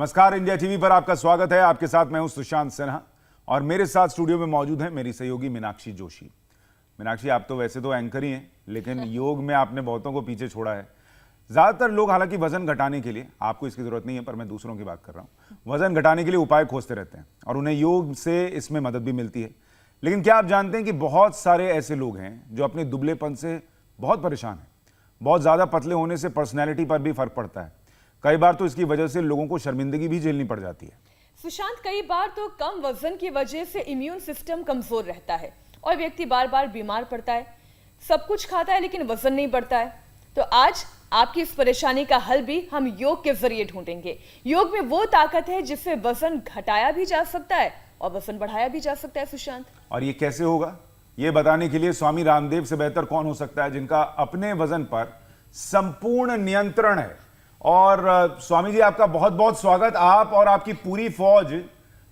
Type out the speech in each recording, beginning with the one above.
नमस्कार, India TV पर आपका स्वागत है। आपके साथ मैं हूं सुशांत सिन्हा और मेरे साथ स्टूडियो में मौजूद हैं मेरी सहयोगी मीनाक्षी जोशी। मीनाक्षी, आप तो वैसे तो एंकर ही हैं, लेकिन योग में आपने बहुतों को पीछे छोड़ा है। ज़्यादातर लोग हालांकि वजन घटाने के लिए, आपको इसकी ज़रूरत नहीं है पर मैं दूसरों की बात कर रहा हूँ, वजन घटाने के लिए उपाय खोजते रहते हैं और उन्हें योग से इसमें मदद भी मिलती है। लेकिन क्या आप जानते हैं कि बहुत सारे ऐसे लोग हैं जो अपने दुबलेपन से बहुत परेशान हैं। बहुत ज़्यादा पतले होने से पर्सनैलिटी पर भी फर्क पड़ता है। कई बार तो इसकी वजह से लोगों को शर्मिंदगी भी झेलनी पड़ जाती है। सुशांत, कई बार तो कम वजन की वजह से इम्यून सिस्टम कमजोर रहता है और व्यक्ति बार बार बीमार पड़ता है। सब कुछ खाता है लेकिन वजन नहीं बढ़ता है। तो आज आपकी इस परेशानी का हल भी हम योग के जरिए ढूंढेंगे। योग में वो ताकत है जिससे वजन घटाया भी जा सकता है और वजन बढ़ाया भी जा सकता है। सुशांत, और ये कैसे होगा, ये बताने के लिए स्वामी रामदेव से बेहतर कौन हो सकता है, जिनका अपने वजन पर संपूर्ण नियंत्रण है। और स्वामी जी, आपका बहुत बहुत स्वागत। आप और आपकी पूरी फौज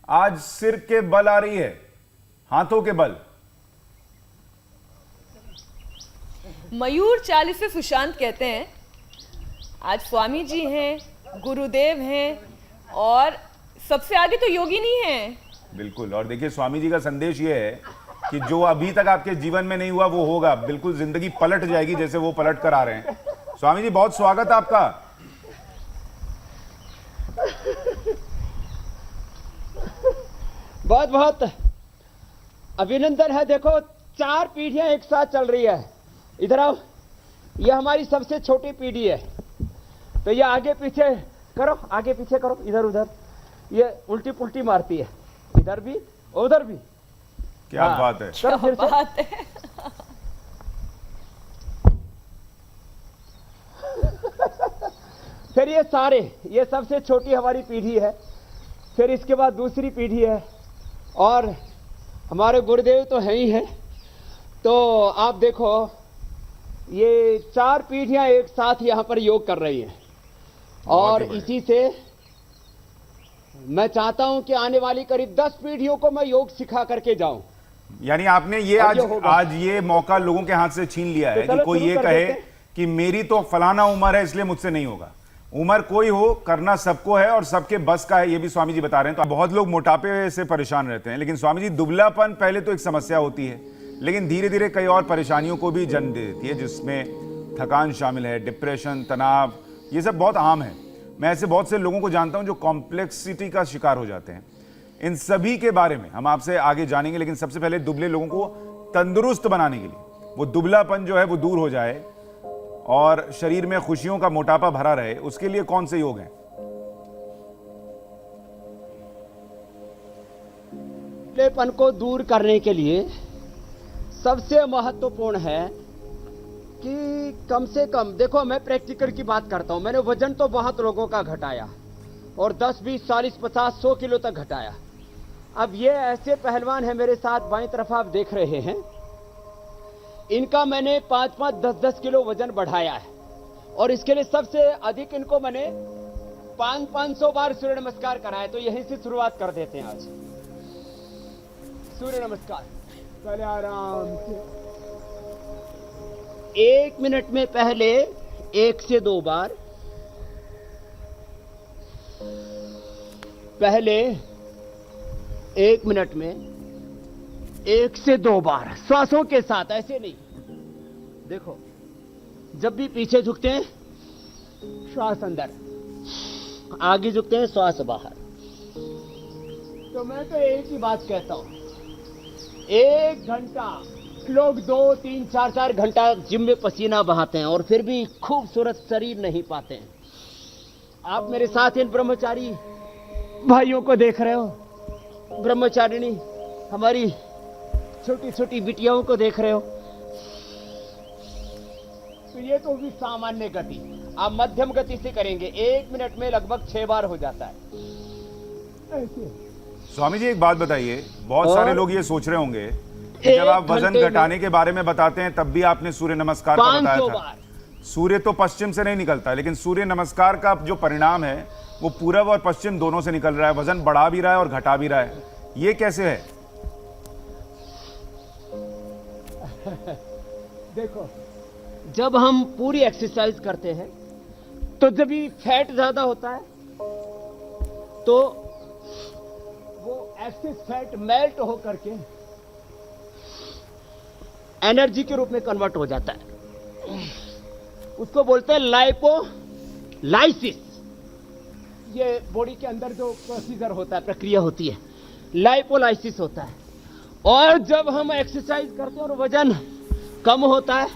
आज सिर के बल आ रही है, हाथों के बल। मयूर चालीस से सुशांत कहते हैं आज स्वामी जी हैं, गुरुदेव हैं और सबसे आगे तो योगिनी हैं। बिल्कुल। और देखिए, स्वामी जी का संदेश ये है कि जो अभी तक आपके जीवन में नहीं हुआ वो होगा। बिल्कुल जिंदगी पलट जाएगी जैसे वो पलट कर आ रहे हैं। स्वामी जी, बहुत स्वागत आपका। बहुत बहुत अभिनंदन है। देखो, 4 पीढ़ियां एक साथ चल रही है। इधर आओ, यह हमारी सबसे छोटी पीढ़ी है। तो ये आगे पीछे करो, आगे पीछे करो, इधर उधर, ये उल्टी पुल्टी मारती है, इधर भी उधर भी। क्या बात है, क्या बात है। फिर ये सबसे छोटी हमारी पीढ़ी है। फिर इसके बाद दूसरी पीढ़ी है और हमारे गुरुदेव तो हैं ही हैं। तो आप देखो, ये 4 पीढ़ियां एक साथ यहाँ पर योग कर रही हैं और इसी से मैं चाहता हूं कि आने वाली करीब 10 पीढ़ियों को मैं योग सिखा करके जाऊं। यानी आपने ये आज ये मौका लोगों के हाथ से छीन लिया है कि कोई ये कहे कि मेरी तो फलाना उम्र है इसलिए मुझसे नहीं होगा। उम्र कोई हो, करना सबको है और सबके बस का है, ये भी स्वामी जी बता रहे हैं। तो बहुत लोग मोटापे से परेशान रहते हैं, लेकिन स्वामी जी, दुबलापन पहले तो एक समस्या होती है, लेकिन धीरे धीरे कई और परेशानियों को भी जन्म दे देती है, जिसमें थकान शामिल है, डिप्रेशन, तनाव, ये सब बहुत आम है। मैं ऐसे बहुत से लोगों को जानता हूं जो कॉम्प्लेक्सिटी का शिकार हो जाते हैं। इन सभी के बारे में हम आपसे आगे जानेंगे, लेकिन सबसे पहले दुबले लोगों को तंदुरुस्त बनाने के लिए, वो दुबलापन जो है वो दूर हो जाए और शरीर में खुशियों का मोटापा भरा रहे, उसके लिए कौन से योग हैं? दुबलेपन को दूर करने के लिए सबसे महत्वपूर्ण है कि कम से कम, देखो मैं प्रैक्टिकल की बात करता हूं। मैंने वजन तो बहुत लोगों का घटाया और 10, 20, 40, 50, 100 किलो तक घटाया। अब ये ऐसे पहलवान हैं मेरे साथ, बाईं तरफ आप देख रहे हैं, इनका मैंने 5-5, 10-10 किलो वजन बढ़ाया है और इसके लिए सबसे अधिक इनको मैंने 500 बार सूर्य नमस्कार कराया। तो यहीं से शुरुआत कर देते हैं आज। सूर्य नमस्कार पहले आराम से 1 मिनट में पहले 1 से 2 बार, पहले 1 मिनट में 1 से 2 बार श्वासों के साथ, ऐसे नहीं। देखो, जब भी पीछे झुकते हैं श्वास अंदर, आगे झुकते हैं श्वास बाहर। तो मैं तो एक ही बात कहता हूं, 1 घंटा, लोग 2, 3, 4 घंटा जिम में पसीना बहाते हैं और फिर भी खूबसूरत शरीर नहीं पाते हैं। आप मेरे साथ इन ब्रह्मचारी भाइयों को देख रहे हो, ब्रह्मचारिणी हमारी छोटी छोटी बिटियाओं को देख रहे हो। तो ये तो भी सामान्य गति, आप मध्यम गति से करेंगे। 1 मिनट में लगभग 6 बार हो जाता है ऐसे। स्वामी जी, एक बात बताइए, बहुत सारे लोग ये सोच रहे होंगे कि जब आप वजन घटाने के बारे में बताते हैं तब भी आपने सूर्य नमस्कार का बताया था। सूर्य तो पश्चिम से नहीं निकलता, लेकिन सूर्य नमस्कार का जो परिणाम है वो पूरब और पश्चिम दोनों से निकल रहा है। वजन बढ़ा भी रहा है और घटा भी रहा है, ये कैसे है? देखो, जब हम पूरी एक्सरसाइज करते हैं तो जब भी फैट ज्यादा होता है तो वो एक्सेस फैट मेल्ट होकर के एनर्जी के रूप में कन्वर्ट हो जाता है। उसको बोलते हैं लाइपोलाइसिस। ये बॉडी के अंदर जो प्रोसीजर होता है, प्रक्रिया होती है, लाइपोलाइसिस होता है। और जब हम एक्सरसाइज करते हैं और वजन कम होता है,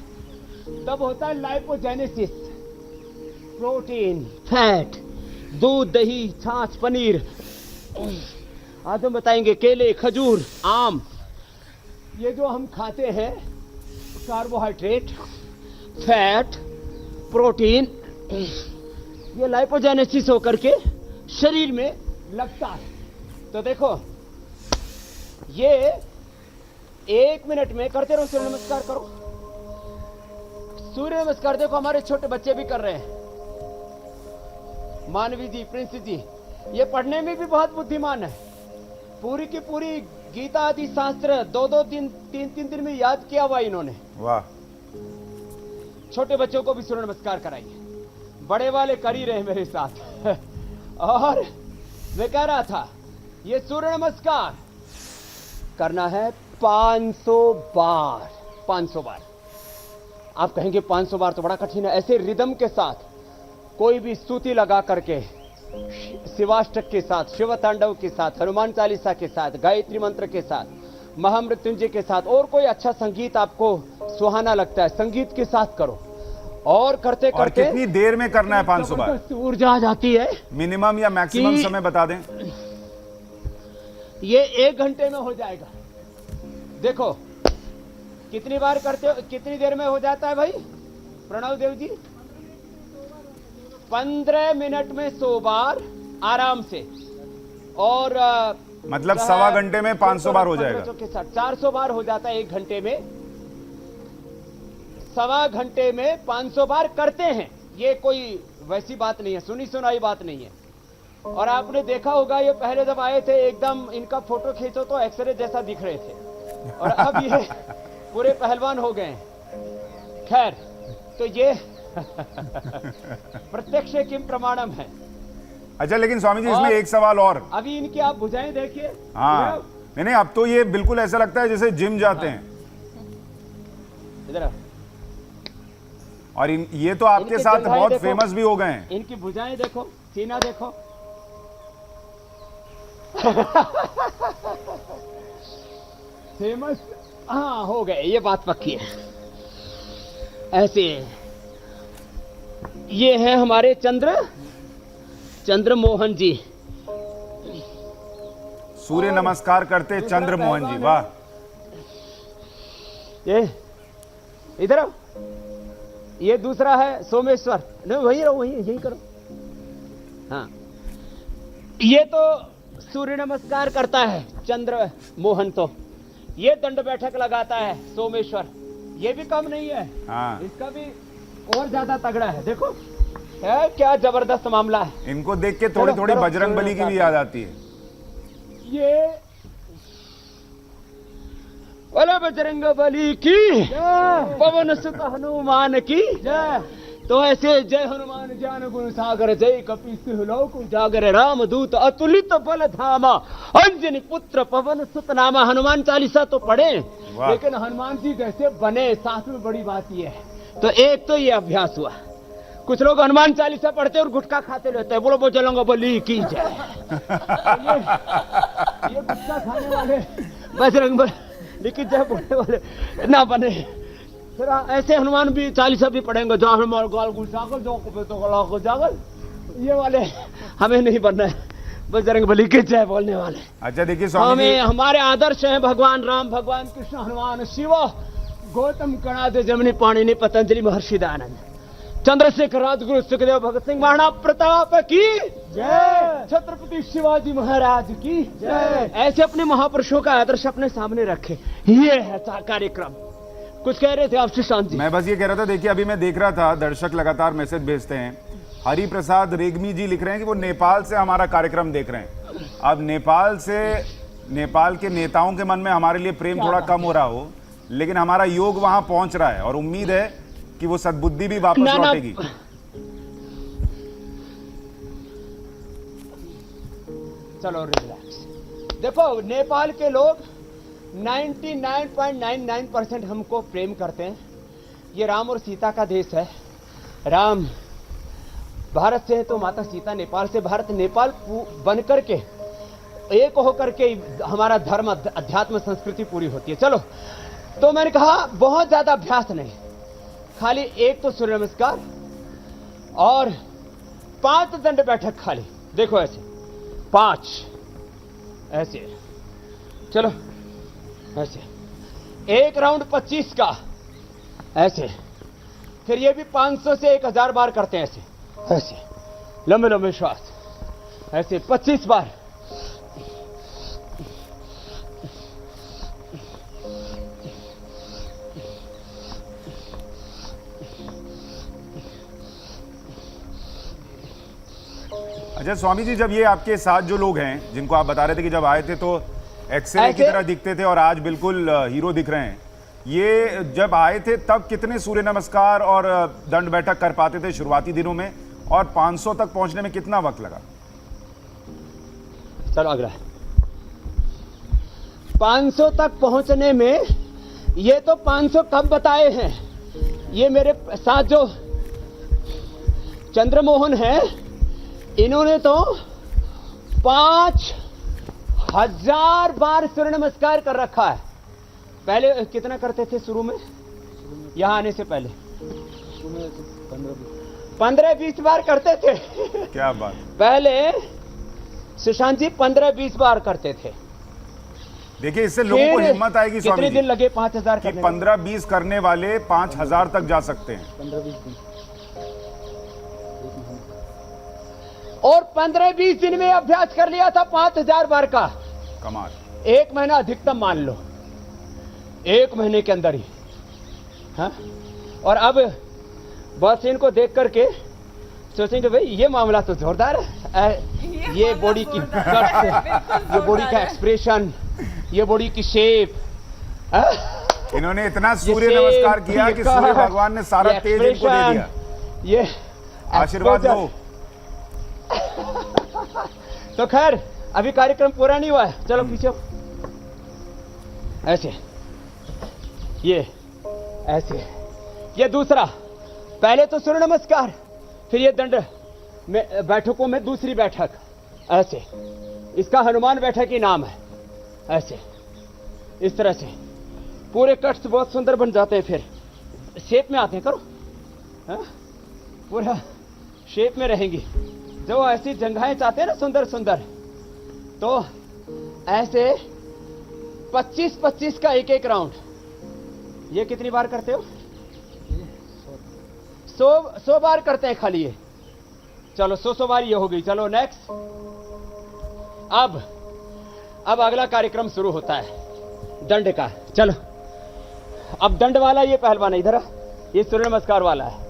तब होता है लाइपोजेनेसिस। प्रोटीन, फैट, दूध, दही, छाछ, पनीर, आज हम बताएंगे केले, खजूर, आम, ये जो हम खाते हैं, कार्बोहाइड्रेट, फैट, प्रोटीन, ये लाइपोजेनेसिस होकर के शरीर में लगता है। तो देखो, ये 1 मिनट में करते रहो। सूर्य नमस्कार करो। सूर्य नमस्कार देखो हमारे छोटे बच्चे भी कर रहे हैं। मानवी जी, प्रिंस जी, ये पढ़ने में भी बहुत बुद्धिमान है। पूरी की पूरी गीता आदि शास्त्र 2-3 दिन में याद किया हुआ इन्होंने। वाह। छोटे बच्चों को भी सूर्य नमस्कार कराइए। बड़े वाले कर ही रहे मेरे साथ। और मैं कह रहा था, ये सूर्य नमस्कार करना है 500 बार। 500 बार। आप कहेंगे 500 बार तो बड़ा कठिन है। ऐसे रिदम के साथ कोई भी स्तुति लगा करके, शिवाष्टक के साथ, शिव तांडव के साथ, हनुमान चालीसा के साथ, गायत्री मंत्र के साथ, महामृत्युंजय के साथ, और कोई अच्छा संगीत आपको सुहाना लगता है, संगीत के साथ करो। और करते और करते कितनी देर में करना है 500 बार? ऊर्जा आ जाती है। मिनिमम या मैक्सिमम समय बता दें। ये 1 घंटे में हो जाएगा। देखो कितनी बार करते हो, कितनी देर में हो जाता है भाई प्रणव देव जी? 15 मिनट में 100 बार आराम से। और मतलब 1.25 घंटे में 500 बार हो जाएगा। के साथ 400 बार हो जाता है 1 घंटे में। 1.25 घंटे में 500 बार करते हैं। ये कोई वैसी बात नहीं है, सुनी सुनाई बात नहीं है। और आपने देखा होगा, ये पहले जब आए थे एकदम इनका फोटो खींचो तो एक्सरे जैसा दिख रहे थे, और अब ये पूरे पहलवान हो गए हैं। खैर, तो ये प्रत्यक्ष किम प्रमाणम है। अच्छा, लेकिन स्वामी जी इसमें एक सवाल और। अभी इनकी आप भुजाएं देखिए। हाँ, नहीं, अब तो ये बिल्कुल ऐसा लगता है जैसे जिम जाते हैं। इधर और ये तो आपके साथ बहुत फेमस भी हो गए हैं। इनकी भुजाएं देखो, सीना देखो। फेमस, हाँ, हो गए, ये बात पक्की है। ऐसे ये है हमारे चंद्र मोहन जी। सूर्य नमस्कार करते चंद्र मोहन जी। वाह। ये इधर आओ। ये दूसरा है सोमेश्वर। नहीं, वही रहो, वही यही करो। हाँ, ये तो सूर्य नमस्कार करता है चंद्र मोहन। तो ये दंड बैठक लगाता है सोमेश्वर। ये भी कम नहीं है। हाँ, इसका भी और ज्यादा तगड़ा है। देखो है क्या जबरदस्त मामला है। इनको देख के थोड़ी थोड़ी बजरंग बली की भी याद आती है। ये बोले बजरंग बली की, पवन सुत हनुमान की जय। तो ऐसे जय हनुमान ज्ञान गुण सागर, जय कपि सिंह लोक उजागर, रामदूत अतुलित बल धामा, अंजनी पुत्र पवन सुत नामा। हनुमान चालीसा तो पढ़े, लेकिन हनुमान जी जैसे बने, साथ में बड़ी बात ये है। तो एक तो ये अभ्यास हुआ। कुछ लोग हनुमान चालीसा पढ़ते और गुटखा खाते रहते हैं। बोलो बजरंग बली की जय। ये गुटखा खाने वाले बजरंग बली की जय बोलने वाले ना बने। फिर ऐसे हनुमान भी चालीसा भी पढ़ेंगे, जो हनुमान गाल गुसागल, जो तो गला को जागल। ये वाले हमें नहीं बनना है, बजरंग बली की जय बोलने वाले। अच्छा, देखिए स्वामी जी, हमारे आदर्श हैं भगवान राम, भगवान कृष्ण, हनुमान, शिव, गौतम, कणाद, जमनी, पाणिनि, पतंजलि, महर्षि दयानंद, चंद्रशेखर, राजगुरु, सुखदेव, भगत सिंह, महाराणा प्रताप की जय, छत्रपति शिवाजी महाराज की जय। ऐसे अपने महापुरुषों का आदर्श अपने सामने रखे। ये है कार्यक्रम। कुछ कह रहे थे आप सुशांत जी? मैं बस ये कह रहा था, देखिए अभी मैं देख रहा था, दर्शक लगातार मैसेज भेजते हैं। हरि प्रसाद रेग्मी जी लिख रहे हैं कि वो नेपाल से हमारा कार्यक्रम देख रहे हैं। अब नेपाल के नेताओं के मन में हमारे लिए प्रेम थोड़ा कम हो रहा हो, लेकिन हमारा योग वहां पहुंच रहा है और उम्मीद है कि वो सद्बुद्धि भी वापस लौटेगी। चलो रिलैक्स। देखो नेपाल के लोग 99.99% हमको प्रेम करते हैं। ये राम और सीता का देश है। राम भारत से है तो माता सीता नेपाल से, भारत नेपाल बन करके एक होकर के हमारा धर्म अध्यात्म संस्कृति पूरी होती है। चलो, तो मैंने कहा बहुत ज्यादा अभ्यास नहीं, खाली एक तो सूर्य नमस्कार और 5 दंड बैठक खाली। देखो ऐसे 5 ऐसे, चलो ऐसे, एक राउंड 25 का ऐसे, फिर ये भी 500 से 1000 बार करते हैं ऐसे ऐसे, लंबे लंबे श्वास ऐसे 25 बार। अच्छा स्वामी जी, जब ये आपके साथ जो लोग हैं जिनको आप बता रहे थे कि जब आए थे तो एक्सरे की तरह दिखते थे और आज बिल्कुल हीरो दिख रहे हैं, ये जब आए थे तब कितने सूर्य नमस्कार और दंड बैठक कर पाते थे शुरुआती दिनों में, और 500 तक पहुंचने में कितना वक्त लगा? चलो अगला 500 तक पहुंचने में, ये तो 500 कब बताए हैं, ये मेरे साथ जो चंद्रमोहन है इन्होंने तो 5000 बार सूर्य नमस्कार कर रखा है। पहले कितना करते थे शुरू में, यहां आने से पहले 15-20 बार करते थे। क्या बात। पहले सुशांत जी 15-20 बार करते थे। देखिए इससे लोगों को हिम्मत आएगी स्वामी कितने जी, दिन लगे 5000 कि 15-20 करने वाले 5000 तक जा सकते हैं। 15-20 दिन और 15-20 दिन में अभ्यास कर लिया था 5000 बार का। कमाल। 1 महीना अधिकतम मान लो, 1 महीने के अंदर ही। हाँ? और अब बस इनको देख करके सोचेंगे भाई ये मामला तो जोरदार है, ये बॉडी की कट, ये बॉडी का एक्सप्रेशन, ये बॉडी की शेप। इन्होंने इतना सूर्य नमस्कार किया कि सूर्य भगवान ने सारा तेज इनको दे दिया। ये आशीर्वाद दो। तो खैर अभी कार्यक्रम पूरा नहीं हुआ है, चलो पीछे ऐसे, ये ऐसे, ये दूसरा। पहले तो सूर्य नमस्कार, फिर ये दंड में बैठकों में दूसरी बैठक ऐसे, इसका हनुमान बैठक ही नाम है। ऐसे इस तरह से पूरे कट्स बहुत सुंदर बन जाते हैं, फिर शेप में आते हैं। करो हा? पूरा शेप में रहेंगी। जो ऐसी जंघाएं चाहते हैं ना सुंदर सुंदर, तो ऐसे 25-25 का एक राउंड। ये कितनी बार करते हो? 100 बार करते हैं खाली ये। चलो 100 बार ये हो गई। चलो नेक्स्ट। अब अगला कार्यक्रम शुरू होता है दंड का। चलो अब दंड वाला ये पहलवान है, इधर ये सूर्य नमस्कार वाला है।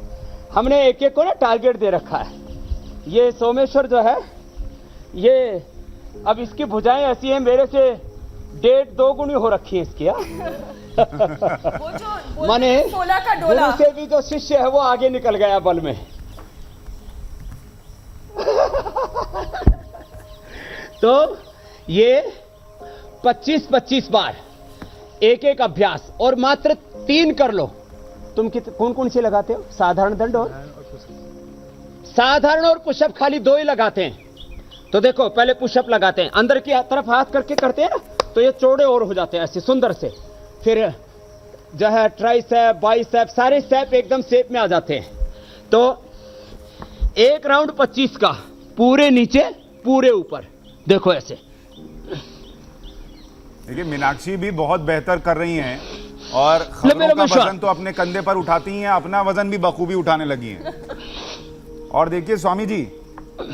हमने एक एक को ना टारगेट दे रखा है। ये सोमेश्वर जो है, ये अब इसकी भुजाएं ऐसी हैं मेरे से 1.5-2 गुनी हो रखी है इसकी। माने 16 का डोला गुरु से भी जो शिष्य है वो आगे निकल गया बल में। तो ये 25-25 बार एक अभ्यास, और मात्र 3 कर लो। तुम कौन कौन से लगाते हो? साधारण दंड और साधारण और पुशअप खाली 2 ही लगाते हैं। तो देखो पहले पुशअप लगाते हैं, अंदर की तरफ हाथ करके करते हैं ना, तो ये चौड़े और हो जाते हैं ऐसे सुंदर से। फिर जो है ट्राइसेप, बाइसेप, सारे सेप एकदम शेप में आ जाते हैं। तो 1 राउंड 25 का, पूरे नीचे पूरे ऊपर। देखो ऐसे। देखिए मीनाक्षी भी बहुत बेहतर कर रही हैं और खबरों का वजन तो अपने कंधे पर उठाती हैं, अपना वजन भी बखूबी उठाने लगी हैं। और देखिए स्वामी जी,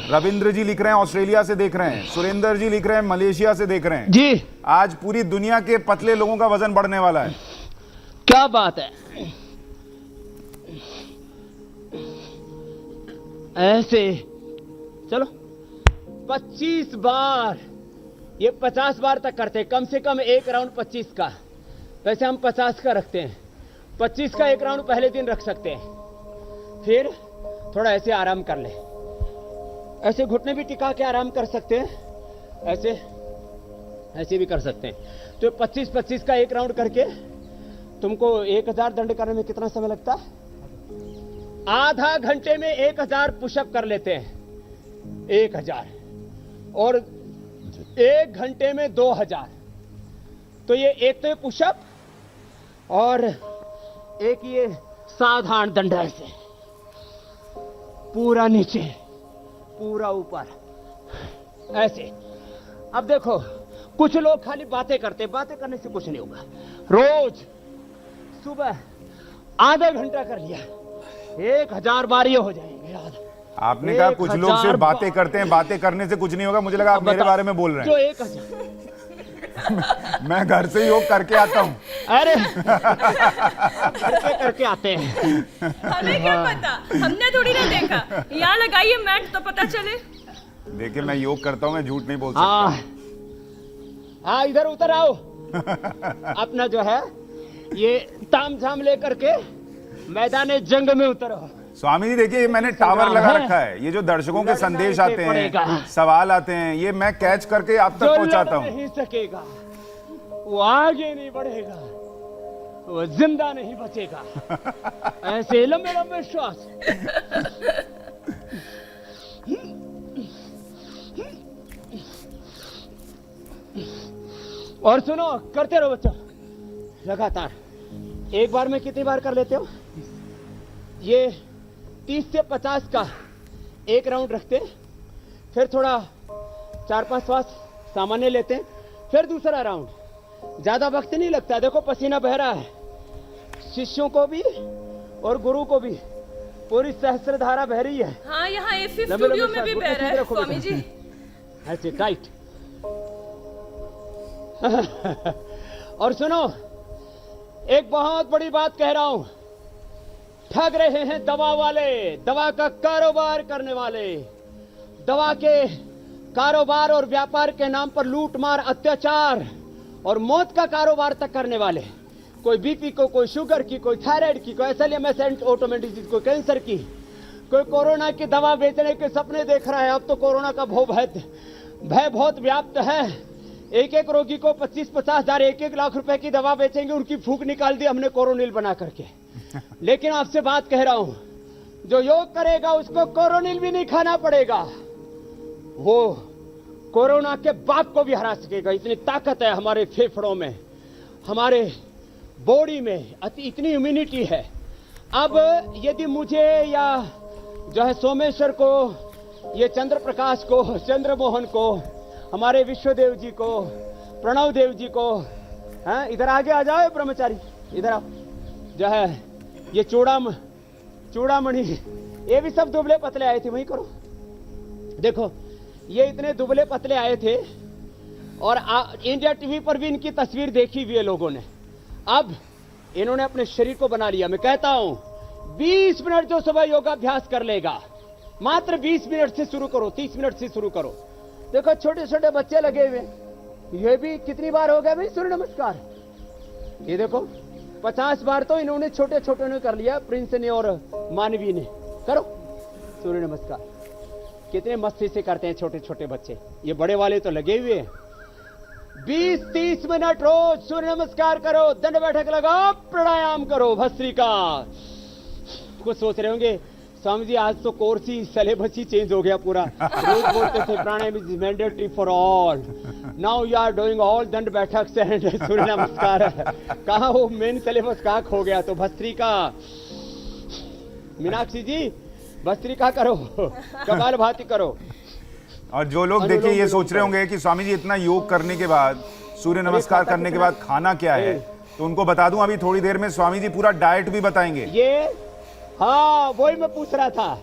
रविंद्र जी लिख रहे हैं ऑस्ट्रेलिया से देख रहे हैं, सुरेंद्र जी लिख रहे हैं मलेशिया से देख रहे हैं जी। आज पूरी दुनिया के पतले लोगों का वजन बढ़ने वाला है। क्या बात है। ऐसे चलो 25 बार, ये 50 बार तक करते हैं कम से कम। 1 राउंड 25 का, वैसे हम 50 का रखते हैं। 25 का 1 राउंड पहले दिन रख सकते हैं। फिर थोड़ा ऐसे आराम कर ले, ऐसे घुटने भी टिका के आराम कर सकते हैं। ऐसे ऐसे भी कर सकते हैं। तो 25-25 का एक राउंड करके तुमको 1000 दंड करने में कितना समय लगता है? आधा घंटे में 1000 पुशअप कर लेते हैं, 1000, और 1 घंटे में 2000। तो ये एक तो ये पुशअप और एक ये साधारण दंड, ऐसे पूरा नीचे पूरा ऊपर ऐसे। अब देखो कुछ लोग खाली बातें करते, बातें करने से कुछ नहीं होगा। रोज सुबह आधा घंटा कर लिया, 1000 बार ये हो जाएंगे। आपने कहा कुछ लोग सिर्फ बातें करते हैं, बातें करने से कुछ नहीं होगा। मुझे लगा आप मेरे बारे में बोल रहे जो हैं। 1000 मैं घर से योग करके आता हूँ। अरे करके आते हैं। हमें क्या पता, हमने थोड़ी ना देखा। यहाँ लगाइए मैट तो पता चले। देखिए मैं योग करता हूँ, मैं झूठ नहीं बोल हाँ सकता। हाँ, इधर उतर आओ। अपना जो है ये ताम झाम लेकर के मैदान जंग में उतरो। स्वामी जी देखिए, ये मैंने टावर लगा रखा है। ये जो दर्शकों के संदेश आते हैं, सवाल आते हैं, ये मैं कैच करके आप तक पहुंचाता हूँ। नहीं सकेगा वो आगे नहीं बढ़ेगा, वो जिंदा नहीं बचेगा। ऐसे लंबे लंबे श्वास। और सुनो, करते रहो बच्चों लगातार। एक बार में कितनी बार कर लेते हो? ये 30 से 50 का एक राउंड रखते, फिर थोड़ा 4-5 श्वास सामान्य लेते हैं, फिर दूसरा राउंड। ज्यादा वक्त नहीं लगता। देखो पसीना बह रहा है, शिष्यों को भी और गुरु को भी पूरी सहस्त्रधारा बह रही है। हाँ, यहाँ एसी स्टूडियो में भी बह रहा है स्वामी जी। ऐसे टाइट। और सुनो, एक बहुत बड़ी बात कह रहा हूं। ठग रहे हैं दवा वाले, दवा का कारोबार करने वाले, दवा के कारोबार और व्यापार के नाम पर लूट मार, अत्याचार और मौत का कारोबार तक करने वाले। कोई बीपी को, कोई शुगर की, कोई थायराइड की, कोई एसएलएमएस ऑटोमेटिक डिजीज, कोई कैंसर की, कोई कोरोना की दवा बेचने के सपने देख रहा है। अब तो कोरोना का भय बहुत व्याप्त है। एक एक रोगी को 25-50 हजार, 1-1 लाख रुपए की दवा बेचेंगे। उनकी फूंक निकाल दी हमने कोरोनिल बना करके। लेकिन आपसे बात कह रहा हूं, जो योग करेगा उसको कोरोनिल भी नहीं खाना पड़ेगा। वो कोरोना के बाप को भी हरा सकेगा। इतनी ताकत है हमारे फेफड़ों में, हमारे बॉडी में इतनी इम्यूनिटी है। अब यदि मुझे या जो है सोमेश्वर को, ये चंद्र प्रकाश को, चंद्रमोहन को, हमारे विश्वदेव जी को, प्रणव देव जी को, हाँ इधर आगे आ जाओ ब्रह्मचारी, इधर आओ। जो है ये चूड़ामणि, ये भी सब दुबले पतले आए थे। वहीं करो, देखो ये इतने दुबले पतले आए थे और इंडिया टीवी पर भी इनकी तस्वीर देखी हुई है लोगों ने। अब इन्होंने अपने शरीर को बना लिया। मैं कहता हूं 20 मिनट जो सुबह योगाभ्यास कर लेगा, मात्र 20 मिनट से शुरू करो, 30 मिनट से शुरू करो। देखो छोटे छोटे बच्चे लगे हुए, ये भी कितनी बार हो गया भाई सूर्य नमस्कार। ये देखो 50 बार तो इन्होंने छोटे छोटे ने कर लिया, प्रिंस ने और मानवी ने। करो सूर्य नमस्कार, कितने मस्ती से करते हैं छोटे छोटे बच्चे। ये बड़े वाले तो लगे हुए हैं। 20-30 मिनट रोज सूर्य नमस्कार करो, दंड बैठक लगाओ, प्राणायाम करो, भस्त्रिका। कुछ सोच रहे होंगे स्वामी जी आज तो कोर्स ही सिलेबस ही चेंज हो गया पूरा। रोज बोलते थे pranayama is mandatory for all, now you are doing all dand baithak and सूर्य नमस्कार। कहा वो मेन सिलेबस कहाँ खो गया। तो भस्त्रिका, मीनाक्षी जी भस्त्रिका करो, कपालभाति करो। और जो लोग देखिए ये सोच रहे होंगे कि स्वामी जी इतना योग करने के बाद, सूर्य नमस्कार करने के बाद खाना क्या है, तो उनको बता दूं अभी थोड़ी देर में स्वामी जी पूरा डाइट भी बताएंगे। ये हाँ वही मैं पूछ रहा था।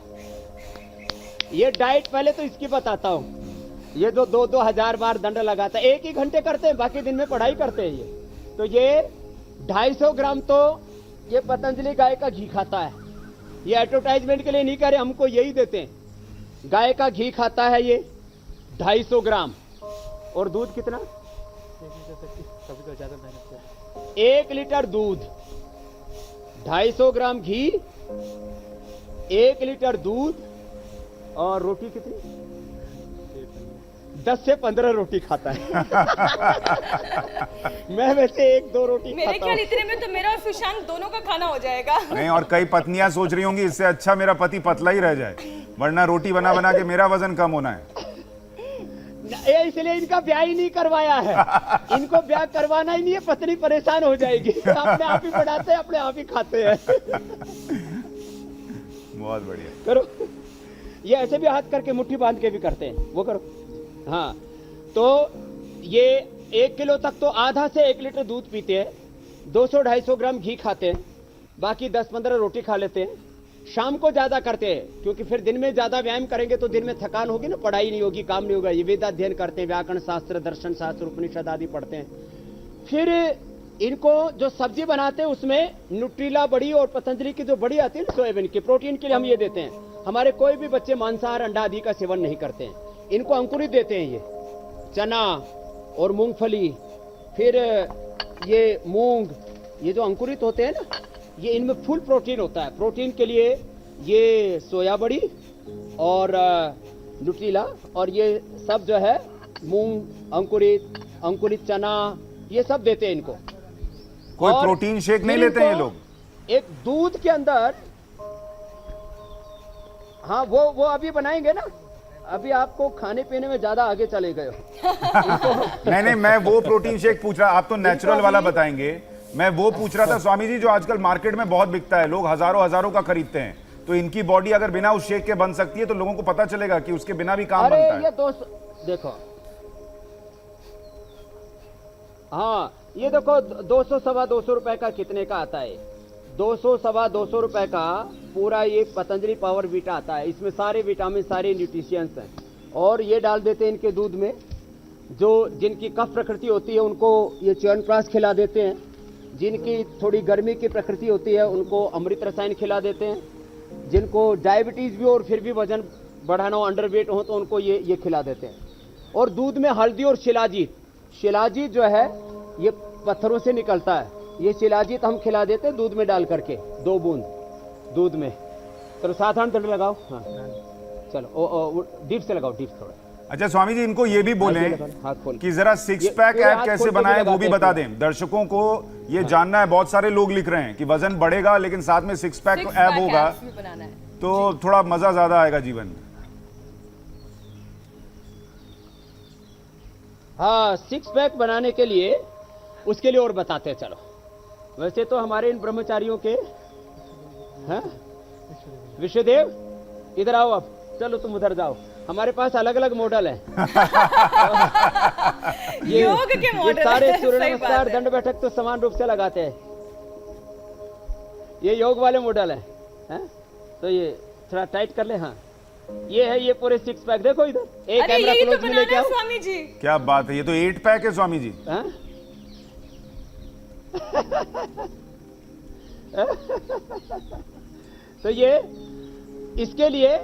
ये डाइट पहले तो इसकी बताता हूँ। ये जो 2-2 हजार बार दंड लगाता है, 1 ही घंटे करते हैं, बाकी दिन में पढ़ाई करते हैं। ये तो ये 250 ग्राम तो ये पतंजलि गाय का घी खाता है। ये एडवर्टाइजमेंट के लिए नहीं कह रहे, हमको यही देते हैं। गाय का घी खाता है ये 250 ग्राम। और दूध कितना? 1 लीटर दूध, 250 ग्राम घी, 1 लीटर दूध, और रोटी कितनी? 10 से 15 रोटी खाता है। मैं वैसे 1-2 रोटी मेरे खाता ख्याल हूँ। इतने में तो मेरा और सुशांत दोनों का खाना हो जाएगा। नहीं, और कई पत्नियां सोच रही होंगी इससे अच्छा मेरा पति पतला ही रह जाए, वरना रोटी बना बना के मेरा वजन कम होना है। ये इसलिए इनका ब्याह ही नहीं करवाया है। इनको ब्याह करवाना ही नहीं है, पत्नी परेशान हो जाएगी। अपने आप ही बढ़ाते हैं, अपने आप ही खाते हैं। बहुत बढ़िया। करो, ये ऐसे भी हाथ करके मुट्ठी बांध के भी करते हैं, वो करो। हाँ, तो ये 1 किलो तक तो आधा से 1 लीटर दूध पीते हैं, 200-250 ग्राम घी खाते हैं, बाकी 10-15 रोटी खा लेते हैं। शाम को ज्यादा करते हैं, क्योंकि फिर दिन में ज्यादा व्यायाम करेंगे तो दिन में थकान होगी ना, पढ़ाई नहीं होगी, काम नहीं होगा। ये वेद अध्ययन करते हैं, व्याकरण शास्त्र, दर्शन शास्त्र, उपनिषद आदि पढ़ते हैं। फिर इनको जो सब्जी बनाते हैं उसमें न्यूट्रीला बड़ी और पतंजलि की जो बड़ी आती है ना सोयाबीन की, प्रोटीन के लिए हम ये देते हैं। हमारे कोई भी बच्चे मांसाहार अंडा आदि का सेवन नहीं करते हैं, इनको अंकुरित देते हैं। ये चना और मूंगफली, फिर ये मूंग, ये जो अंकुरित होते हैं ना, ये इनमें फुल प्रोटीन होता है। प्रोटीन के लिए ये सोया बड़ी और न्यूट्रीला और ये सब जो है मूंग, अंकुरित चना, ये सब देते हैं इनको। कोई और प्रोटीन शेक नहीं फिर लेते हैं ये इनको लोग? एक दूध के अंदर, हाँ वो अभी बनाएंगे ना, अभी आपको खाने पीने में ज्यादा आगे चले गए हो। नहीं, मैं वो प्रोटीन शेक पूछ रहा, आप तो नेचुरल वाला बताएंगे। मैं वो पूछ रहा था स्वामी जी, जो आजकल मार्केट में बहुत बिकता है, लोग हजारों का खरीदते हैं, तो इनकी बॉडी अगर बिना उस शेक के बन सकती है तो लोगों को पता चलेगा कि उसके बिना भी काम अरे बनता है। ये दोस्त देखो, हाँ ये देखो 200-225 रुपए का कितने का आता है? 200-225 रुपए का पूरा ये पतंजलि पावर वीटा आता है। इसमें सारे विटामिन, सारे न्यूट्रिशियंस हैं। और ये डाल देते हैं इनके दूध में। जो जिनकी कफ प्रकृति होती है उनको ये च्यवनप्राश खिला देते हैं। जिनकी थोड़ी गर्मी की प्रकृति होती है उनको अमृत रसायन खिला देते हैं। जिनको डायबिटीज भी और फिर भी वजन बढ़ाना हो, अंडरवेट हो, तो उनको ये खिला देते हैं। और दूध में हल्दी और शिलाजीत जो है ये पत्थरों से निकलता है। ये शिलाजीत हम खिला देते हैं दूध में डाल करके, 2 बूंद दूध में। चलो साधारण दंड लगाओ। हाँ चलो डीप से लगाओ, डीप थोड़ा। अच्छा स्वामी जी, इनको ये भी बोलें कि जरा 6 पैक ऐप कैसे बनाएं वो भी बता दें दर्शकों को। ये जानना है, बहुत सारे लोग लिख रहे हैं कि वजन बढ़ेगा लेकिन साथ में 6 पैक ऐप होगा तो थोड़ा मजा ज्यादा आएगा जीवन में। हाँ, 6 पैक बनाने के लिए उसके लिए और बताते हैं। चलो, वैसे तो हमारे इन ब्रह्मचारियों के हैं विश्वदेव, इधर आओ अब। चलो तुम उधर जाओ, हमारे पास अलग अलग मॉडल है। योग के मॉडल सारे सूर्य नमस्कार, दंड बैठक तो समान रूप से लगाते हैं। ये योग वाले मॉडल है, तो ये थोड़ा टाइट कर ले। हाँ, ये है, ये पूरे 6 पैक देखो इधर। एक कैमरा क्लोज में लेके आओ स्वामी जी। क्या बात है, ये तो 8 पैक है स्वामी जी। तो ये इसके लिए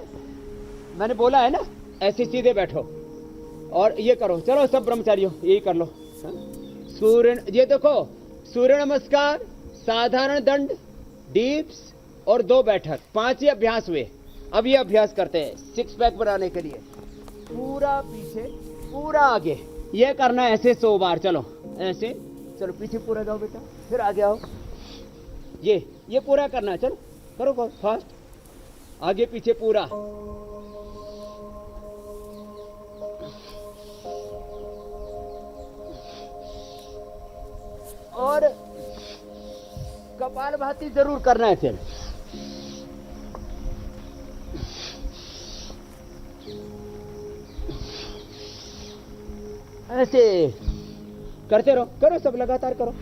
मैंने बोला है ना, ऐसे सीधे बैठो और ये करो। चलो सब ब्रह्मचारियों यही कर लो। सूर्य, ये देखो, सूर्य नमस्कार, साधारण दंड, डीप्स और 2 बैठक, 5 ही अभ्यास हुए। अब ये अभ्यास करते हैं 6 पैक बनाने के लिए। पूरा पीछे, पूरा आगे, ये करना है ऐसे 100 बार। चलो ऐसे, चलो पीछे पूरा जाओ बेटा, फिर आगे आओ। ये पूरा करना है। चलो करो फास्ट, आगे पीछे पूरा। और कपालभाति जरूर करना है। फिर ऐसे करते रहो, करो सब लगातार करो।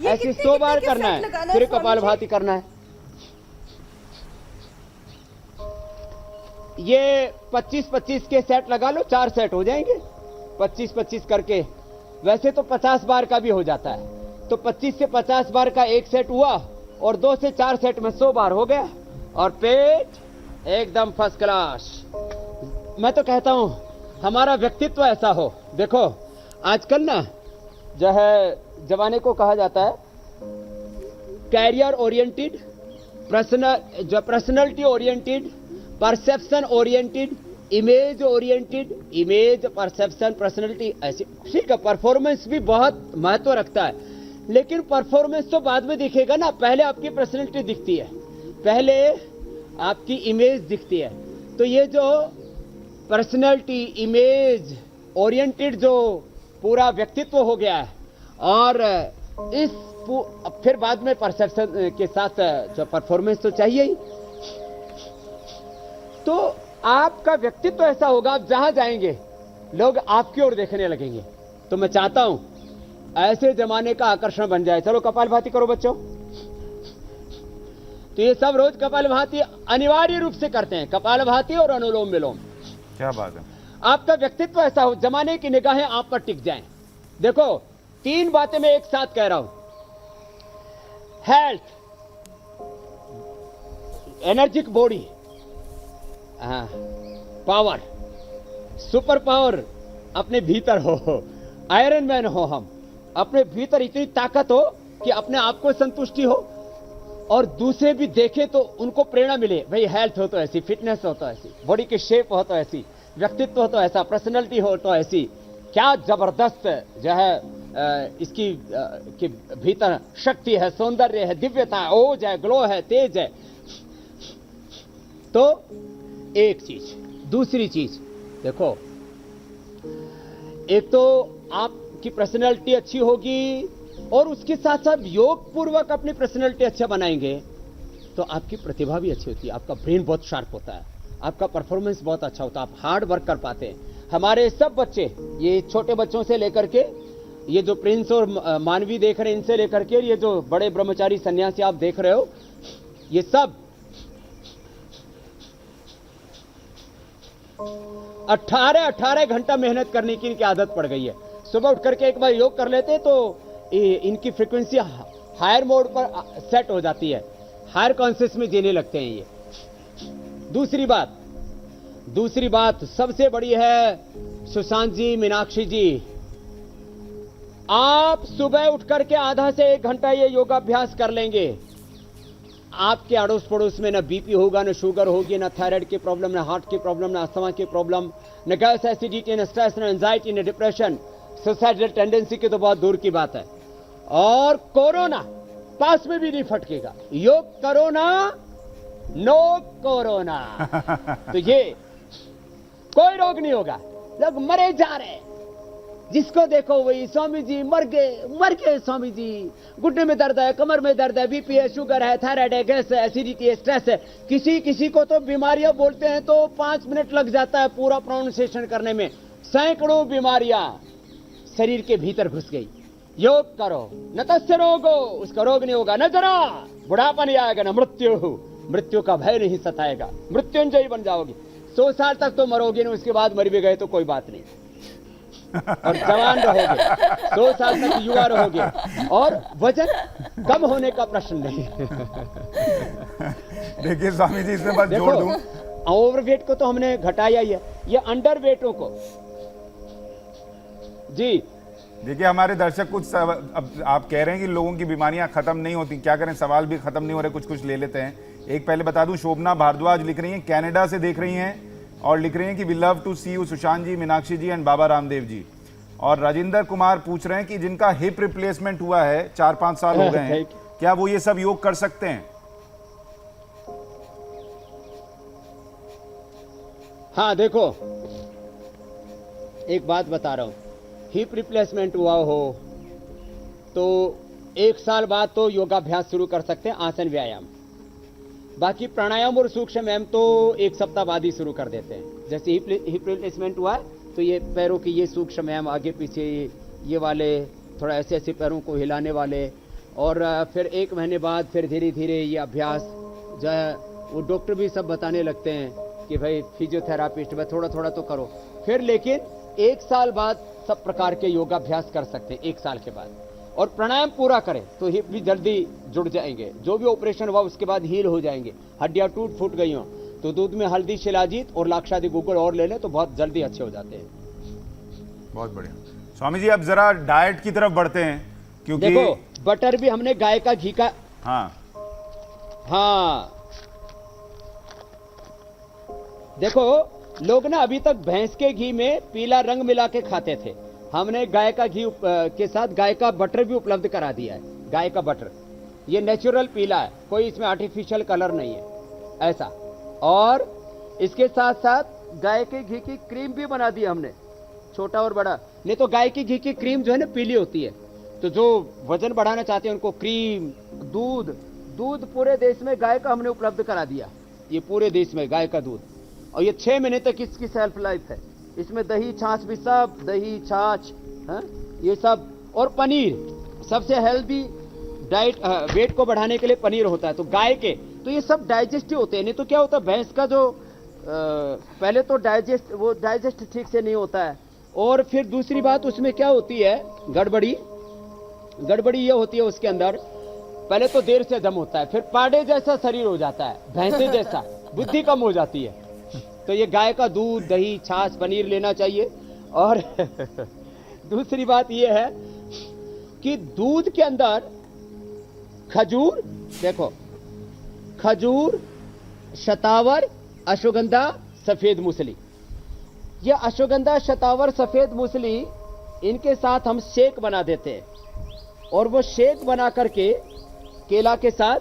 ऐसे 100 बार करना है, फिर कपालभाति करना है। ये 25-25 के सेट लगा लो, 4 सेट हो जाएंगे 25-25 करके। वैसे तो 50 बार का भी हो जाता है, तो 25 से 50 बार का 1 सेट हुआ और 2 से 4 सेट में 100 बार हो गया। और पेट एकदम फर्स्ट क्लास। मैं तो कहता हूं हमारा व्यक्तित्व ऐसा हो। देखो आजकल ना जो है जमाने को कहा जाता है career oriented, personality oriented, perception oriented image oriented, image perception, personality, ऐसी ठीक है। परफॉर्मेंस भी बहुत महत्व रखता है, लेकिन परफॉर्मेंस तो बाद में दिखेगा ना। पहले आपकी पर्सनैलिटी दिखती है, पहले आपकी इमेज दिखती है। तो ये जो पर्सनैलिटी, इमेज ओरिएंटेड जो पूरा व्यक्तित्व हो गया है, और इस फिर बाद में परसेप्शन के साथ जो परफॉर्मेंस तो चाहिए ही। तो आपका व्यक्तित्व ऐसा होगा, आप जहां जाएंगे लोग आपकी ओर देखने लगेंगे। तो मैं चाहता हूं ऐसे जमाने का आकर्षण बन जाए। चलो कपालभाति करो बच्चों। तो ये सब रोज कपालभाति अनिवार्य रूप से करते हैं, कपालभाति और अनुलोम विलोम। क्या बात है। आपका व्यक्तित्व ऐसा हो, जमाने की निगाहें आप पर टिक जाएं। देखो 3 बातें मैं एक साथ कह रहा हूं। Health, energic body, power, super power अपने भीतर हो, आयरन मैन हो हम। अपने भीतर इतनी ताकत हो कि अपने आप को संतुष्टि हो और दूसरे भी देखे तो उनको प्रेरणा मिले। भाई हेल्थ हो तो ऐसी, फिटनेस हो तो ऐसी, बॉडी की शेप हो तो ऐसी, व्यक्तित्व हो तो ऐसा, पर्सनैलिटी हो तो ऐसी। क्या जबरदस्त जो है इसकी के भीतर शक्ति है, सौंदर्य है, दिव्यता है, ओज है, ग्लो है, तेज है। तो एक चीज। दूसरी चीज देखो, एक तो आपकी पर्सनैलिटी अच्छी होगी और उसके साथ साथ योग पूर्वक अपनी पर्सनैलिटी अच्छा बनाएंगे तो आपकी प्रतिभा भी अच्छी होती है, आपका ब्रेन बहुत शार्प होता है, आपका परफॉर्मेंस बहुत अच्छा होता है, आप हार्ड वर्क कर पाते हैं। हमारे सब बच्चे, ये छोटे बच्चों से लेकर के, ये जो प्रिंस और मानवी देख रहे हैं इनसे लेकर के, ये जो बड़े ब्रह्मचारी सन्यासी आप देख रहे हो, ये सब 18 घंटा मेहनत करने की इनकी आदत पड़ गई है। सुबह उठ करके एक बार योग कर लेते तो इनकी फ्रीक्वेंसी हायर मोड पर सेट हो जाती है, हायर कॉन्शियस में जीने लगते हैं ये। दूसरी बात सबसे बड़ी है, सुशांत जी, मीनाक्षी जी, आप सुबह उठ करके आधा से 1 घंटा ये योगाभ्यास कर लेंगे, आपके अड़ोस पड़ोस में ना बीपी होगा, ना शुगर होगी, ना थायराइड की प्रॉब्लम, ना हार्ट की प्रॉब्लम, ना अस्थमा की प्रॉब्लम, ना गैस एसिडिटी, ना स्ट्रेस, ना एंजाइटी, ना डिप्रेशन, सुसाइडल टेंडेंसी की तो बहुत दूर की बात है। और कोरोना पास में भी नहीं फटकेगा। योग करो ना, नो कोरोना। तो ये कोई रोग नहीं होगा। लोग मरे जा रहे हैं, जिसको देखो वही स्वामी जी मर गए स्वामी जी, घुटने में दर्द है, कमर में दर्द है, बीपी है, शुगर है, थायराइड है, गैस है, एसिडिटी है, स्ट्रेस है। किसी को तो बीमारियां बोलते हैं तो 5 मिनट लग जाता है पूरा प्रोनाउंसिएशन करने में। सैकड़ों बीमारियां शरीर के भीतर घुस गई। योग करो, न तस्य रोगो, उसका रोग नहीं होगा, न जरा बुढ़ापा नहीं आएगा, न मृत्यु का भय नहीं सताएगा, मृत्युंजयी बन जाओगे। 100 साल तक तो मरोगे नहीं, उसके बाद मर भी गए तो कोई बात नहीं, और जवान रहोगे, 100 साल तक युवा रहोगे, और वजन कम होने का प्रश्न नहीं। देखिए स्वामी जी, इसमें बस जोड़ दूं, ओवरवेट को तो हमने घटाया ही है, ये अंडर वेटों को जी। देखिए हमारे दर्शक कुछ अब आप कह रहे हैं कि लोगों की बीमारियां खत्म नहीं होती, क्या करें, सवाल भी खत्म नहीं हो रहे, कुछ ले लेते हैं। एक पहले बता दूं, शोभना भारद्वाज लिख रही हैं, कनाडा से देख रही हैं, और लिख रही हैं कि we love to see you Sushant ji, Meenakshi ji and Baba Ramdev ji. और राजेंद्र कुमार पूछ रहे हैं कि जिनका हिप रिप्लेसमेंट हुआ है, 4-5 साल हो गए हैं, क्या वो ये सब योग कर सकते हैं? हाँ देखो, एक बात बता रहा हूं, हिप रिप्लेसमेंट हुआ हो तो 1 साल बाद तो योगाभ्यास शुरू कर सकते हैं, आसन व्यायाम। बाकी प्राणायाम और सूक्ष्म व्यायाम तो 1 सप्ताह बाद ही शुरू कर देते हैं। जैसे हिप रिप्लेसमेंट हुआ है तो ये पैरों की ये सूक्ष्म व्यायाम, आगे पीछे ये वाले, थोड़ा ऐसे ऐसे पैरों को हिलाने वाले, और फिर 1 महीने बाद फिर धीरे धीरे ये अभ्यास जो है वो डॉक्टर भी सब बताने लगते हैं कि भाई फिजियोथेरापिस्ट में थोड़ा थोड़ा तो करो। फिर लेकिन 1 साल बाद सब प्रकार के योगाभ्यास कर सकते हैं, 1 साल के बाद। और प्राणायाम पूरा करें तो हिप भी जल्दी जुड़ जाएंगे, जो भी ऑपरेशन हुआ उसके बाद हील हो जाएंगे। हड्डियां टूट फूट गई हो तो दूध में हल्दी, शिलाजीत और लाक्षादी गुगुल और ले लें तो बहुत जल्दी अच्छे हो जाते हैं। बहुत बढ़िया स्वामी जी, अब जरा डाइट की तरफ बढ़ते हैं, क्योंकि देखो बटर भी हमने गाय का घी का, हाँ देखो लोग ना अभी तक भैंस के घी में पीला रंग मिला के खाते थे। हमने गाय का घी के साथ गाय का बटर भी उपलब्ध करा दिया है। गाय का बटर ये नेचुरल पीला है, कोई इसमें आर्टिफिशियल कलर नहीं है ऐसा। और इसके साथ साथ गाय के घी की क्रीम भी बना दी हमने, छोटा और बड़ा। नहीं तो गाय की घी की क्रीम जो है ना पीली होती है, तो जो वजन बढ़ाना चाहते हैं उनको क्रीम, दूध पूरे देश में गाय का हमने उपलब्ध करा दिया। ये पूरे देश में गाय का दूध, और ये 6 महीने तक इसकी सेल्फ लाइफ है। इसमें दही छाछ भी, सब दही छाछ ये सब, और पनीर सबसे हेल्दी डाइट, वेट को बढ़ाने के लिए पनीर होता है। तो गाय के तो ये सब डाइजेस्टिव होते हैं। नहीं तो क्या होता है, भैंस का जो पहले तो डाइजेस्ट ठीक से नहीं होता है, और फिर दूसरी बात उसमें क्या होती है, गड़बड़ी ये होती है उसके अंदर, पहले तो देर से दम होता है, फिर पाड़े जैसा शरीर हो जाता है, भैंसे जैसा, बुद्धि कम हो जाती है। तो ये गाय का दूध, दही छाछ, पनीर लेना चाहिए। और दूसरी बात ये है कि दूध के अंदर खजूर, देखो खजूर, शतावर, अश्वगंधा, सफेद मूसली, ये अश्वगंधा, शतावर, सफेद मूसली, इनके साथ हम शेक बना देते हैं। और वो शेक बना करके केला के साथ,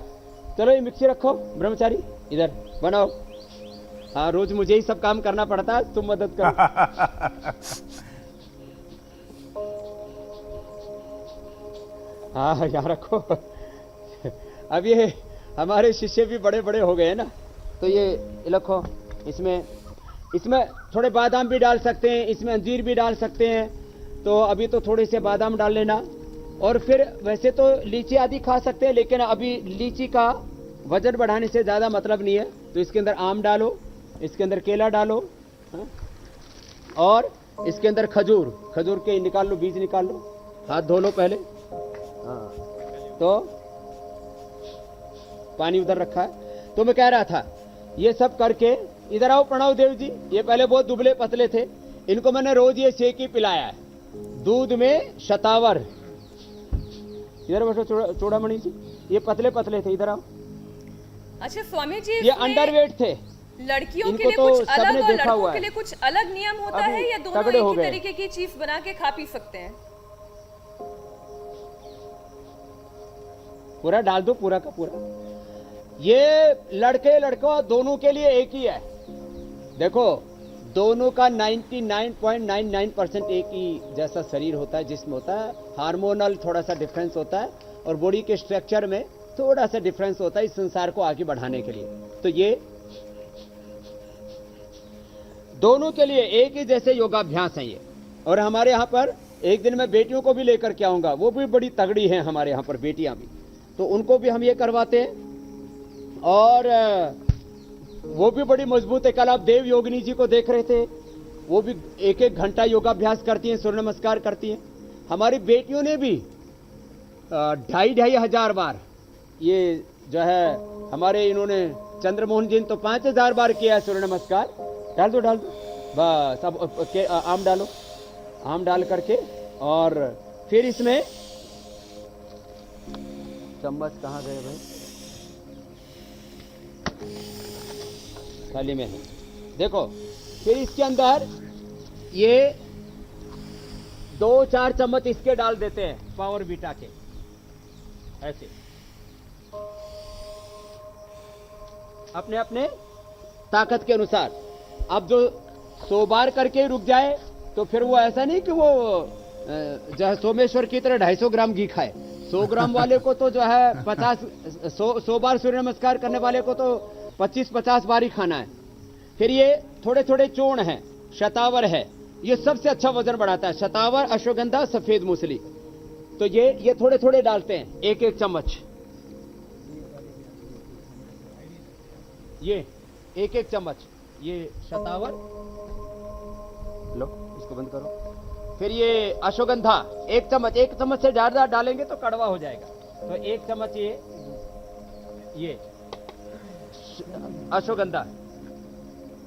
चलो ये मिक्सी रखो ब्रह्मचारी, इधर बनाओ। हाँ, रोज मुझे ही सब काम करना पड़ता है, तुम मदद करो। हाँ यहाँ रखो। अब ये हमारे शिष्य भी बड़े बड़े हो गए हैं ना, तो ये रखो। इसमें थोड़े बादाम भी डाल सकते हैं, इसमें अंजीर भी डाल सकते हैं। तो अभी तो थोड़े से बादाम डाल लेना। और फिर वैसे तो लीची आदि खा सकते हैं, लेकिन अभी लीची का वजन बढ़ाने से ज़्यादा मतलब नहीं है। तो इसके अंदर आम डालो, इसके अंदर केला डालो, और इसके अंदर खजूर के निकाल लो, बीज निकाल लो, हाथ धो लो पहले। हाँ, तो पानी उधर रखा है। तो मैं कह रहा था, ये सब करके, इधर आओ प्रणव देव जी, ये पहले बहुत दुबले पतले थे, इनको मैंने रोज ये शेक ही पिलाया है, दूध में शतावर। इधर बैठो चूड़ामणि जी, ये पतले पतले थे, इधर आओ। अच्छा स्वामी जी, ये अंडरवेट थे। लड़कियों के इनको लिए तो कुछ अलग सबने और देखा लड़कों हुआ के है। लिए कुछ अलग नियम होता अभी है, या दोनों तगड़े एक हो ही गए। तरीके की चीज बना के खा पी सकते हैं? पूरा डाल दो, पूरा का पूरा। ये लड़के लड़कों दोनों के लिए एक ही है। देखो, दोनों का 99.99% एक ही जैसा शरीर होता है, जिसमें होता है। हार्मोनल थोड़ा सा डिफरेंस होता है, और बॉडी के स्ट्रक्चर में थोड़ा सा डिफरेंस होता है, इस संसार को आगे बढ़ाने के लिए। तो ये दोनों के लिए एक ही जैसे योगाभ्यास है ये। और हमारे यहाँ पर एक दिन मैं बेटियों को भी लेकर के आऊंगा, वो भी बड़ी तगड़ी हैं हमारे यहाँ पर बेटियां भी, तो उनको भी हम ये करवाते हैं। और वो भी बड़ी मजबूत है। कल आप देव योगिनी जी को देख रहे थे, वो भी 1-1 घंटा योगाभ्यास करती हैं, सूर्य नमस्कार करती हैं। हमारी बेटियों ने भी 2,500 हजार बार, ये जो है हमारे इन्होंने चंद्रमोहन जी ने तो 5,000 बार किया है सूर्य नमस्कार। डाल दो बस। अब आम डालो, आम डाल करके, और फिर इसमें चम्मच कहाँ गए भाई, थाली में है, देखो। फिर इसके अंदर ये 2-4 चम्मच इसके डाल देते हैं, पावर बीटा के, ऐसे अपने अपने ताकत के अनुसार। अब जो 100 बार करके रुक जाए, तो फिर वो ऐसा नहीं कि वो जो है सोमेश्वर की तरह 250 ग्राम घी खाए। 100 ग्राम वाले को तो जो है 100 बार सूर्य नमस्कार करने वाले को तो 25-50 बार ही खाना है। फिर ये थोड़े थोड़े चूर्ण हैं, शतावर है, ये सबसे अच्छा वजन बढ़ाता है। शतावर, अश्वगंधा, सफेद मूसली, तो ये थोड़े थोड़े डालते हैं, 1-1 चम्मच। ये 1-1 चम्मच, ये शतावर लो, इसको बंद करो। फिर ये अश्वगंधा 1 चम्मच, 1 चम्मच से ज्यादा डालेंगे तो कड़वा हो जाएगा। तो 1 चम्मच ये अश्वगंधा,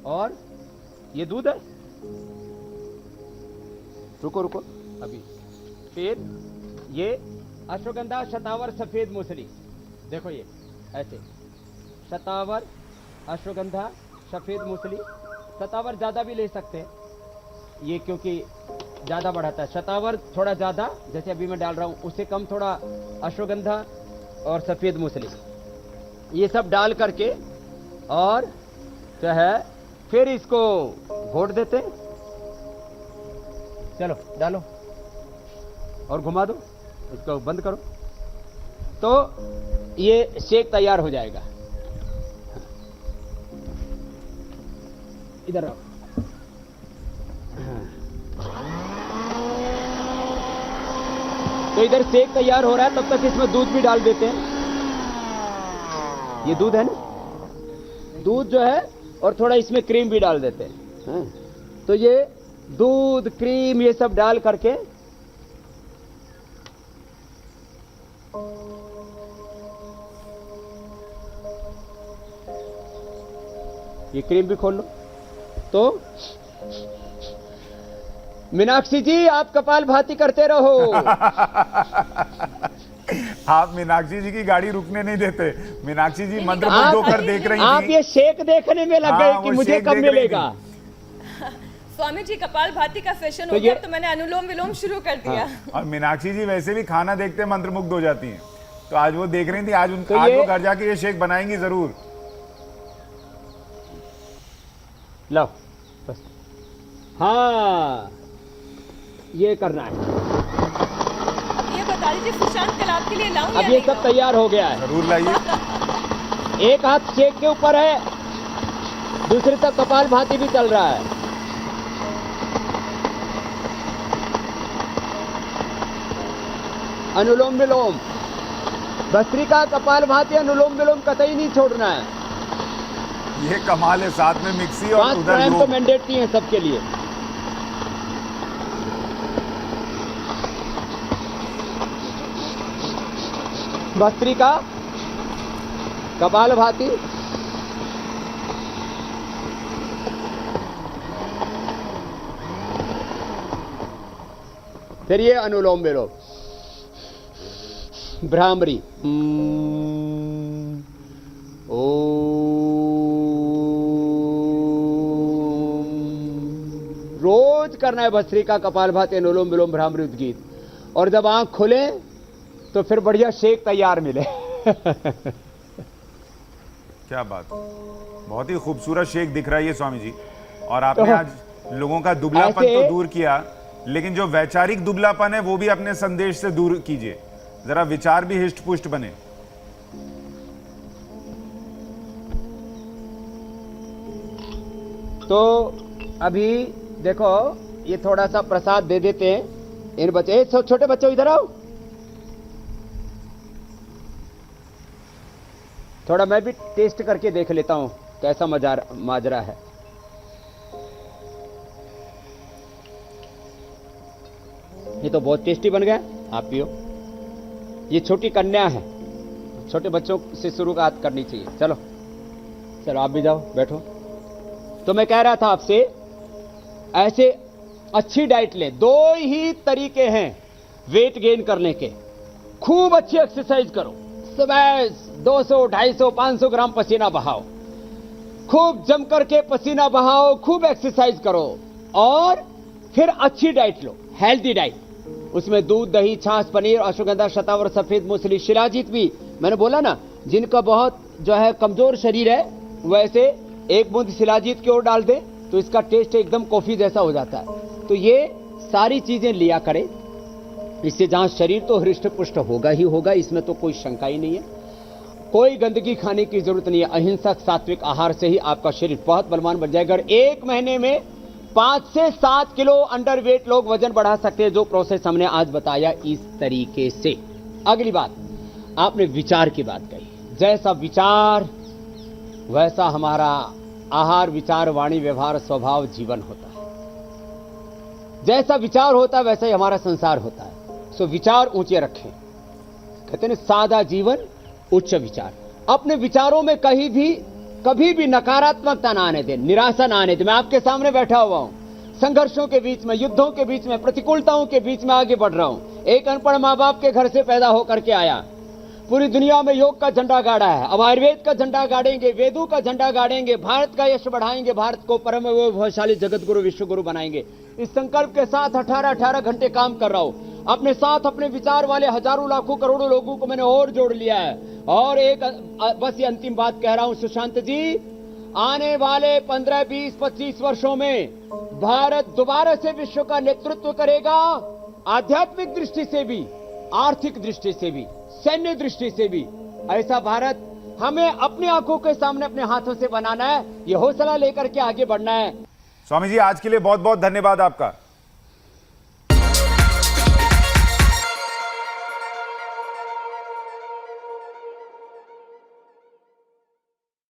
और ये दूध है, रुको अभी। फिर ये अश्वगंधा, शतावर, सफेद मूसली, देखो ये ऐसे, शतावर, अश्वगंधा, सफेद मूसली, शतावर ज्यादा भी ले सकते हैं, ये क्योंकि ज्यादा बढ़ाता है। शतावर थोड़ा ज्यादा, जैसे अभी मैं डाल रहा हूं, उससे कम थोड़ा अश्वगंधा और सफेद मूसली, ये सब डाल करके और जो है फिर इसको घोट देते हैं। चलो डालो और घुमा दो, इसको बंद करो, तो ये शेक तैयार हो जाएगा। इधर आओ। तो इधर शेक तैयार हो रहा है, तब तक इसमें दूध भी डाल देते हैं। ये दूध है ना, दूध जो है, और थोड़ा इसमें क्रीम भी डाल देते हैं। तो ये दूध, क्रीम, ये सब डाल करके ये क्रीम भी खोल लो। तो मीनाक्षी जी, आप कपालभाति करते रहो। आप मीनाक्षी जी की गाड़ी रुकने नहीं देते। मीनाक्षी जी मंत्रमुग्ध होकर देख रही थी। आप ये शेक देखने में लग गए कि मुझे कब मिलेगा। स्वामी जी, कपालभाति का सेशन हो गया, तो मैंने अनुलोम विलोम शुरू कर दिया। और मीनाक्षी जी वैसे भी खाना देखते मंत्रमुग्ध हो जाती हैं, तो आज वो देख रही थी, आज वो घर जाके ये शेक बनाएंगी जरूर। लो बस, हाँ ये करना है। ये बता दीजिए सुशांत, कल आपके लिए लाऊं या अब ये नहीं सब लाऊं? तैयार हो गया है। जरूर लाइए। एक हाथ शेक के ऊपर है, दूसरी तरफ कपालभाति भी चल रहा है। अनुलोम विलोम, भस्त्रिका, कपालभाति, अनुलोम विलोम कतई नहीं छोड़ना है। ये कमाल है, साथ में मिक्सी और 5 उधर प्राणायाम तो योग। मैंडेटरी है सबके लिए। भस्त्रिका, कपालभाति, फिर ये अनुलोम विलोम, भ्रामरी, रोज करना है भस्त्रिका, कपालभाति, अनुलोम विलोम, भ्रामरी, उद्गीत। और जब आंख खुले तो फिर बढ़िया शेक तैयार मिले। क्या बात, बहुत ही खूबसूरत शेक दिख रहा है ये स्वामी जी। और आपने आज लोगों का दुबलापन तो दूर किया, लेकिन जो वैचारिक दुबलापन है वो भी अपने संदेश से दूर कीजिए, जरा विचार भी हिष्ट पुष्ट बने। तो अभी देखो, ये थोड़ा सा प्रसाद दे देते हैं इन बच्चे। छोटे बच्चों इधर आओ, थोड़ा मैं भी टेस्ट करके देख लेता हूं कैसा माजरा है। ये तो बहुत टेस्टी बन गया, आप पियो। ये छोटी कन्या है, छोटे बच्चों से शुरुआत करनी चाहिए। चलो चलो आप भी जाओ, बैठो। तो मैं कह रहा था आपसे, ऐसे अच्छी डाइट ले। 2 ही तरीके हैं वेट गेन करने के। खूब अच्छी एक्सरसाइज करो, सुबह 200, 250, 500 ग्राम पसीना बहाओ, खूब जम करके पसीना बहाओ, खूब एक्सरसाइज करो, और फिर अच्छी डाइट लो, हेल्दी डाइट। उसमें दूध, दही, छाछ, पनीर, अश्वगंधा, शतावर, सफेद मूसली, शिलाजीत भी। मैंने बोला ना, जिनका बहुत जो है कमजोर शरीर है, वैसे 1 बूंद शिलाजीत की ओर डाल दे तो इसका टेस्ट एकदम कॉफी जैसा हो जाता है। तो ये सारी चीजें लिया करें, इससे जहां शरीर तो हृष्ट पुष्ट होगा ही होगा, इसमें तो कोई शंका ही नहीं है। कोई गंदगी खाने की जरूरत नहीं है। अहिंसक सात्विक आहार से ही आपका शरीर बहुत बलवान बन जाएगा। 1 महीने में 5 से 7 किलो अंडर वेट लोग वजन बढ़ा सकते हैं, जो प्रोसेस हमने आज बताया इस तरीके से। अगली बात, आपने विचार की बात कही। जैसा विचार वैसा हमारा आहार, विचार, वाणी, व्यवहार, स्वभाव, जीवन होता है। जैसा विचार होता है वैसा ही हमारा संसार होता है। सो विचार ऊंचे रखें। कहते हैं सादा जीवन, उच्च विचार। अपने विचारों में कभी भी नकारात्मकता ना आने दें, निराशा ना आने दें। मैं आपके सामने बैठा हुआ हूं, संघर्षों के बीच में, युद्धों के बीच में, प्रतिकूलताओं के बीच में आगे बढ़ रहा हूं। एक अनपढ़ माँ बाप के घर से पैदा होकर के आया, पूरी दुनिया में योग का झंडा गाड़ा है, अब आयुर्वेद का झंडा गाड़ेंगे, वेदों का झंडा गाड़ेंगे, भारत का यश बढ़ाएंगे, भारत को परम वैभवशाली जगत गुरु विश्व गुरु बनाएंगे। इस संकल्प के साथ 18 घंटे काम कर रहा हूं। अपने साथ अपने विचार वाले हजारों लाखों करोड़ों लोगों को मैंने और जोड़ लिया है। और एक बस ये अंतिम बात कह रहा हूं सुशांत जी, आने वाले 15, 20, 25 वर्षों में भारत दोबारा से विश्व का नेतृत्व करेगा, आध्यात्मिक दृष्टि से भी, आर्थिक दृष्टि से भी, सैन्य दृष्टि से भी। ऐसा भारत हमें अपनी आंखों के सामने अपने हाथों से बनाना है। ये हौसला लेकर के आगे बढ़ना है। स्वामी जी, आज के लिए बहुत बहुत धन्यवाद आपका।